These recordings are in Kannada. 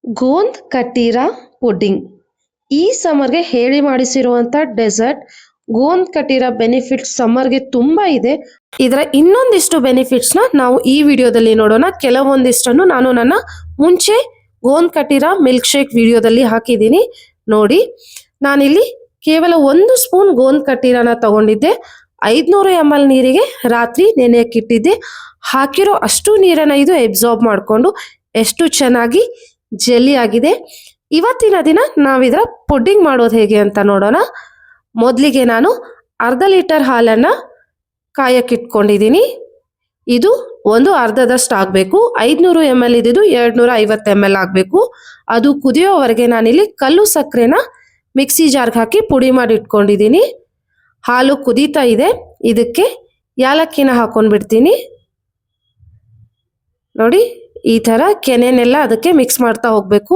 ಗೋಂದ್ ಕಟೀರಾ ಪುಡ್ಡಿಂಗ್ ಈ ಸಮ್ಮರ್ಗೆ ಹೇಳಿ ಮಾಡಿಸಿರುವಂತ ಡೆಸರ್ಟ್. ಗೋಂದ್ ಕಟೀರಾ ಬೆನಿಫಿಟ್ಸ್ ಸಮ್ಮರ್ಗೆ ತುಂಬಾ ಇದೆ. ಇದರ ಇನ್ನೊಂದಿಷ್ಟು ಬೆನಿಫಿಟ್ಸ್ ನ ನಾವು ಈ ವಿಡಿಯೋದಲ್ಲಿ ನೋಡೋಣ. ಕೆಲವೊಂದಿಷ್ಟನ್ನು ನಾನು ನನ್ನ ಮುಂಚೆ ಗೋಂದ್ ಕಟೀರಾ ಮಿಲ್ಕ್ ಶೇಕ್ ವಿಡಿಯೋದಲ್ಲಿ ಹಾಕಿದ್ದೀನಿ ನೋಡಿ. ನಾನಿಲ್ಲಿ ಕೇವಲ 1 ಸ್ಪೂನ್ ಗೋಂದ್ ಕಟೀರಾನ ತಗೊಂಡಿದ್ದೆ. 500 ml ನೀರಿಗೆ ರಾತ್ರಿ ನೆನೆಯಕ್ಕಿಟ್ಟಿದ್ದೆ. ಹಾಕಿರೋ ಅಷ್ಟು ನೀರನ್ನ ಇದು ಎಬ್ಸಾರ್ಬ್ ಮಾಡಿಕೊಂಡು ಎಷ್ಟು ಚೆನ್ನಾಗಿ ಜೆಲ್ಲಿ ಆಗಿದೆ. ಇವತ್ತಿನ ದಿನ ನಾವಿದರ ಪುಡ್ಡಿಂಗ್ ಮಾಡೋದು ಹೇಗೆ ಅಂತ ನೋಡೋಣ. ಮೊದಲಿಗೆ ನಾನು ಅರ್ಧ ಲೀಟರ್ ಹಾಲನ್ನು ಕಾಯಕ್ಕಿಟ್ಕೊಂಡಿದ್ದೀನಿ. ಇದು ಒಂದು ಅರ್ಧದಷ್ಟು ಆಗಬೇಕು. 500 ml ಇದ್ದು 250 ml ಆಗಬೇಕು. ಅದು ಕುದಿಯೋವರೆಗೆ ನಾನಿಲ್ಲಿ ಕಲ್ಲು ಸಕ್ಕರೆನ ಮಿಕ್ಸಿ ಜಾರ್ಗೆ ಹಾಕಿ ಪುಡಿ ಮಾಡಿ ಇಟ್ಕೊಂಡಿದ್ದೀನಿ. ಹಾಲು ಕುದೀತಾ ಇದೆ. ಇದಕ್ಕೆ ಯಾಲಕ್ಕಿನ ಹಾಕೊಂಡ್ಬಿಡ್ತೀನಿ ನೋಡಿ. ಈ ಥರ ಕೆನೆನೆಲ್ಲ ಅದಕ್ಕೆ ಮಿಕ್ಸ್ ಮಾಡ್ತಾ ಹೋಗಬೇಕು.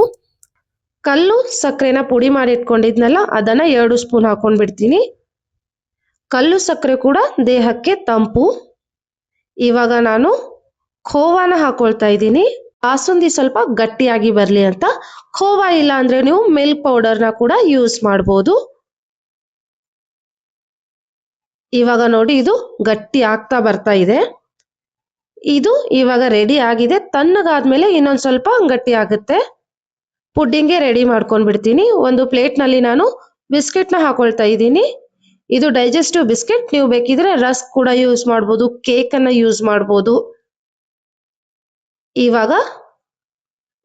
ಕಲ್ಲು ಸಕ್ಕರೆನ ಪುಡಿ ಮಾಡಿ ಇಟ್ಕೊಂಡಿದ್ನಲ್ಲ ಅದನ್ನು 2 ಸ್ಪೂನ್ ಹಾಕೊಂಡ್ಬಿಡ್ತೀನಿ. ಕಲ್ಲು ಸಕ್ಕರೆ ಕೂಡ ದೇಹಕ್ಕೆ ತಂಪು. ಇವಾಗ ನಾನು ಖೋವಾನ ಹಾಕೊಳ್ತಾ ಇದ್ದೀನಿ. ಬಾಸುಂದಿ ಸ್ವಲ್ಪ ಗಟ್ಟಿಯಾಗಿ ಬರಲಿ ಅಂತ. ಖೋವಾ ಇಲ್ಲ ಅಂದ್ರೆ ನೀವು ಮಿಲ್ಕ್ ಪೌಡರ್ನ ಕೂಡ ಯೂಸ್ ಮಾಡ್ಬೋದು. ಇವಾಗ ನೋಡಿ ಇದು ಗಟ್ಟಿ ಆಗ್ತಾ ಬರ್ತಾ ಇದೆ. ಇದು ಇವಾಗ ರೆಡಿ ಆಗಿದೆ. ತಣ್ಣಗಾದ್ಮೇಲೆ ಇನ್ನೊಂದು ಸ್ವಲ್ಪ ಗಟ್ಟಿ ಆಗುತ್ತೆ. ಪುಡ್ಡಿಂಗ್ಗೆ ರೆಡಿ ಮಾಡ್ಕೊಂಡ್ಬಿಡ್ತೀನಿ. ಒಂದು ಪ್ಲೇಟ್ನಲ್ಲಿ ನಾನು ಬಿಸ್ಕೆಟ್ನ ಹಾಕೊಳ್ತಾ ಇದ್ದೀನಿ. ಇದು ಡೈಜೆಸ್ಟಿವ್ ಬಿಸ್ಕೆಟ್. ನೀವು ಬೇಕಿದ್ರೆ ರಸ್ಕ್ ಕೂಡ ಯೂಸ್ ಮಾಡ್ಬೋದು, ಕೇಕನ್ನು ಯೂಸ್ ಮಾಡ್ಬೋದು. ಇವಾಗ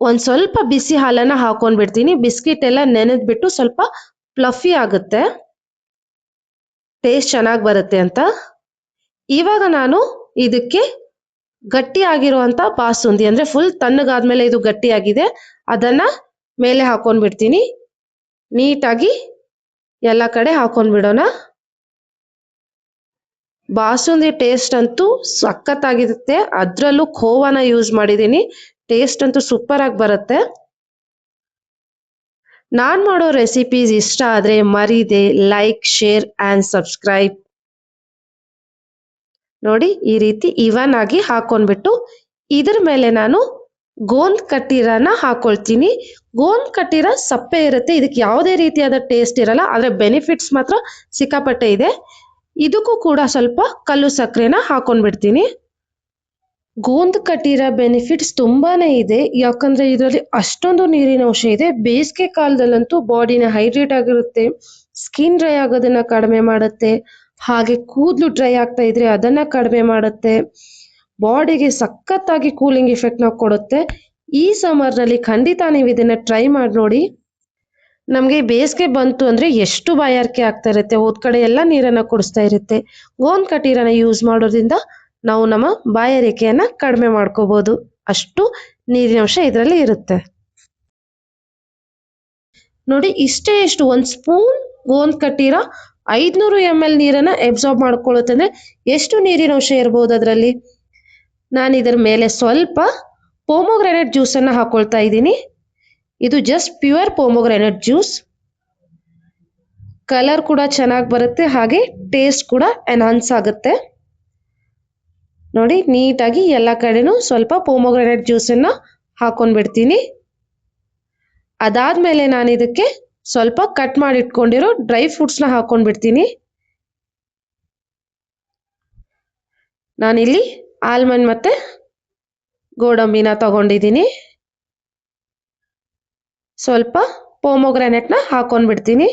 ಒಂದು ಸ್ವಲ್ಪ ಬಿಸಿ ಹಾಲನ್ನು ಹಾಕೊಂಡ್ಬಿಡ್ತೀನಿ. ಬಿಸ್ಕೆಟ್ ಎಲ್ಲ ನೆನೆದ್ಬಿಟ್ಟು ಸ್ವಲ್ಪ ಫ್ಲಫಿ ಆಗುತ್ತೆ, ಟೇಸ್ಟ್ ಚೆನ್ನಾಗಿ ಬರುತ್ತೆ ಅಂತ. ಇವಾಗ ನಾನು ಇದಕ್ಕೆ ಗಟ್ಟಿ ಆಗಿರುವಂತ ಬಾಸುಂದಿ ಅಂದ್ರೆ ಫುಲ್ ತಣ್ಣಗಾದ್ಮೇಲೆ ಇದು ಗಟ್ಟಿಯಾಗಿದೆ ಅದನ್ನ ಮೇಲೆ ಹಾಕೊಂಡ್ಬಿಡ್ತೀನಿ. ನೀಟಾಗಿ ಎಲ್ಲ ಕಡೆ ಹಾಕೊಂಡ್ಬಿಡೋಣ. ಬಾಸುಂದಿ ಟೇಸ್ಟ್ ಅಂತೂ ಸಖತ್ತಾಗಿರುತ್ತೆ. ಅದರಲ್ಲೂ ಖೋವಾನ ಯೂಸ್ ಮಾಡಿದ್ದೀನಿ. ಟೇಸ್ಟ್ ಅಂತೂ ಸೂಪರ್ ಆಗಿ ಬರುತ್ತೆ. ನಾನು ಮಾಡೋ ರೆಸಿಪೀಸ್ ಇಷ್ಟ ಆದರೆ ಮರೀದೆ ಲೈಕ್, ಶೇರ್ ಆ್ಯಂಡ್ ಸಬ್ಸ್ಕ್ರೈಬ್. ನೋಡಿ ಈ ರೀತಿ ಇವನ್ ಆಗಿ ಹಾಕೊಂಡ್ಬಿಟ್ಟು ಇದ್ರ ಮೇಲೆ ನಾನು ಗೋಂದ್ ಕಟೀರಾನ ಹಾಕೊಳ್ತೀನಿ. ಗೋಂದ್ ಕಟೀರಾ ಸಪ್ಪೆ ಇರುತ್ತೆ. ಇದಕ್ಕೆ ಯಾವುದೇ ರೀತಿಯಾದ ಟೇಸ್ಟ್ ಇರಲ್ಲ, ಆದರೆ ಬೆನಿಫಿಟ್ಸ್ ಮಾತ್ರ ಸಿಕ್ಕಾಪಟ್ಟೆ ಇದೆ. ಇದಕ್ಕೂ ಕೂಡ ಸ್ವಲ್ಪ ಕಲ್ಲು ಸಕ್ಕರೆನ ಹಾಕೊಂಡ್ಬಿಡ್ತೀನಿ. ಗೋಂದ್ ಕಟೀರಾ ಬೆನಿಫಿಟ್ಸ್ ತುಂಬಾನೇ ಇದೆ. ಯಾಕಂದ್ರೆ ಇದರಲ್ಲಿ ಅಷ್ಟೊಂದು ನೀರಿನ ಅಂಶ ಇದೆ. ಬೇಸಿಗೆ ಕಾಲದಲ್ಲಂತೂ ಬಾಡಿನ ಹೈಡ್ರೇಟ್ ಆಗಿರುತ್ತೆ. ಸ್ಕಿನ್ ಡ್ರೈ ಆಗೋದನ್ನ ಕಡಿಮೆ ಮಾಡುತ್ತೆ. ಹಾಗೆ ಕೂದಲು ಡ್ರೈ ಆಗ್ತಾ ಇದ್ರೆ ಅದನ್ನ ಕಡಿಮೆ ಮಾಡುತ್ತೆ. ಬಾಡಿಗೆ ಸಖತ್ತಾಗಿ ಕೂಲಿಂಗ್ ಇಫೆಕ್ಟ್ ನ ಕೊಡುತ್ತೆ. ಈ ಸಮ್ಮರ್ ನಲ್ಲಿ ಖಂಡಿತ ನೀವು ಇದನ್ನ ಟ್ರೈ ಮಾಡಿ ನೋಡಿ. ನಮಗೆ ಬೇಸಿಗೆ ಬಂತು ಅಂದ್ರೆ ಎಷ್ಟು ಬಾಯಾರಿಕೆ ಆಗ್ತಾ ಇರುತ್ತೆ, ಹೋದ್ ಕಡೆ ಎಲ್ಲ ನೀರನ್ನ ಕುಡಿಸ್ತಾ ಇರುತ್ತೆ. ಗೋಂದ್ ಕಟೀರಾನ ಯೂಸ್ ಮಾಡೋದ್ರಿಂದ ನಾವು ನಮ್ಮ ಬಾಯಾರಿಕೆಯನ್ನ ಕಡಿಮೆ ಮಾಡ್ಕೋಬಹುದು. ಅಷ್ಟು ನೀರಿನಂಶ ಇದರಲ್ಲಿ ಇರುತ್ತೆ. ನೋಡಿ ಇಷ್ಟೇ ಎಷ್ಟು 1 ಸ್ಪೂನ್ ಗೋಂದ್ ಕಟೀರಾ 500 ml ನೀರನ್ನ ಎಬ್ಸಾರ್ಬ್ ಮಾಡ್ಕೊಳ್ಳುತ್ತೆ. ಅಂದ್ರೆ ಎಷ್ಟು ನೀರಿನ ಅಂಶ ಇರಬಹುದು ಅದರಲ್ಲಿ. ನಾನು ಇದರ ಮೇಲೆ ಸ್ವಲ್ಪ ಪೊಮೊಗ್ರಾನೇಟ್ ಜ್ಯೂಸ್ ಅನ್ನ ಹಾಕೊಳ್ತಾ ಇದ್ದೀನಿ. ಇದು ಜಸ್ಟ್ ಪ್ಯೂರ್ ಪೊಮೊಗ್ರಾನೇಟ್ ಜ್ಯೂಸ್. ಕಲರ್ ಕೂಡ ಚೆನ್ನಾಗಿ ಬರುತ್ತೆ, ಹಾಗೆ ಟೇಸ್ಟ್ ಕೂಡ ಎನ್ಹಾನ್ಸ್ ಆಗುತ್ತೆ. ನೋಡಿ ನೀಟಾಗಿ ಎಲ್ಲ ಕಡೆನೂ ಸ್ವಲ್ಪ ಪೊಮೊಗ್ರಾನೇಟ್ ಜ್ಯೂಸ್ ಅನ್ನ ಹಾಕೊಂಡ್ಬಿಡ್ತೀನಿ. ಅದಾದ್ಮೇಲೆ ನಾನು ಇದಕ್ಕೆ ಸ್ವಲ್ಪ ಕಟ್ ಮಾಡಿ ಇಟ್ಕೊಂಡಿರೋ ಡ್ರೈ ಫ್ರೂಟ್ಸ್ ನ ಹಾಕೊಂಡ್ಬಿಡ್ತೀನಿ. ನಾನಿಲ್ಲಿ ಆಲ್ಮಂಡ್ ಮತ್ತೆ ಗೋಡಂಬಿನ ತಗೊಂಡಿದ್ದೀನಿ. ಸ್ವಲ್ಪ ಪೊಮೊಗ್ರಾನೇಟ್ ನ ಹಾಕೊಂಡ್ಬಿಡ್ತೀನಿ.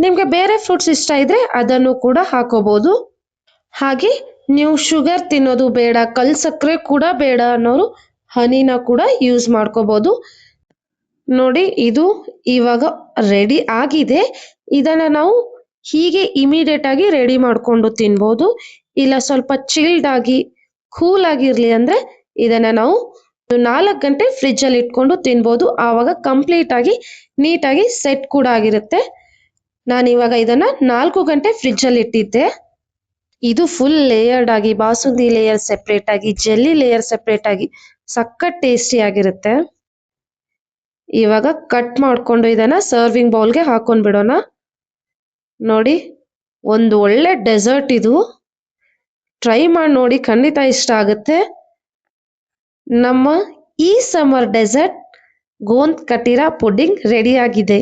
ನಿಮ್ಗೆ ಬೇರೆ ಫ್ರೂಟ್ಸ್ ಇಷ್ಟ ಇದ್ರೆ ಅದನ್ನು ಕೂಡ ಹಾಕೋಬಹುದು. ಹಾಗೆ ನೀವು ಶುಗರ್ ತಿನ್ನೋದು ಬೇಡ, ಕಲ್ ಸಕ್ಕರೆ ಕೂಡ ಬೇಡ ಅನ್ನೋರು ಹನಿನ ಕೂಡ ಯೂಸ್ ಮಾಡ್ಕೋಬಹುದು. ನೋಡಿ ಇದು ಇವಾಗ ರೆಡಿ ಆಗಿದೆ. ಇದನ್ನ ನಾವು ಹೀಗೆ ಇಮಿಡಿಯೇಟ್ ಆಗಿ ರೆಡಿ ಮಾಡ್ಕೊಂಡು ತಿನ್ಬೋದು. ಇಲ್ಲ ಸ್ವಲ್ಪ ಚಿಲ್ಡ್ ಆಗಿ ಕೂಲ್ ಆಗಿರ್ಲಿ ಅಂದ್ರೆ ಇದನ್ನ ನಾವು 4 ಗಂಟೆ ಫ್ರಿಜ್ ಅಲ್ಲಿ ಇಟ್ಕೊಂಡು ತಿನ್ಬೋದು. ಆವಾಗ ಕಂಪ್ಲೀಟ್ ಆಗಿ ನೀಟಾಗಿ ಸೆಟ್ ಕೂಡ ಆಗಿರುತ್ತೆ. ನಾನು ಇವಾಗ ಇದನ್ನ 4 ಗಂಟೆ ಫ್ರಿಜ್ ಅಲ್ಲಿ ಇಟ್ಟಿದ್ದೆ. ಇದು ಫುಲ್ ಲೇಯರ್ಡ್ ಆಗಿ ಬಾಸುಂದಿ ಲೇಯರ್ ಸೆಪರೇಟ್ ಆಗಿ, ಜೆಲ್ಲಿ ಲೇಯರ್ ಸೆಪರೇಟ್ ಆಗಿ ಸಖತ್ ಟೇಸ್ಟಿ ಆಗಿರುತ್ತೆ. ಇವಾಗ ಕಟ್ ಮಾಡ್ಕೊಂಡು ಇದನ್ನ ಸರ್ವಿಂಗ್ ಬೌಲ್ಗೆ ಹಾಕೊಂಡ್ ಬಿಡೋಣ. ನೋಡಿ ಒಂದು ಒಳ್ಳೆ ಡೆಸರ್ಟ್ ಇದು. ಟ್ರೈ ಮಾಡಿ ನೋಡಿ, ಖಂಡಿತ ಇಷ್ಟ ಆಗುತ್ತೆ. ನಮ್ಮ ಈ ಸಮ್ಮರ್ ಡೆಸರ್ಟ್ ಗೋಂದ್ ಕಟಿರಾ ಪುಡಿಂಗ್ ರೆಡಿ ಆಗಿದೆ.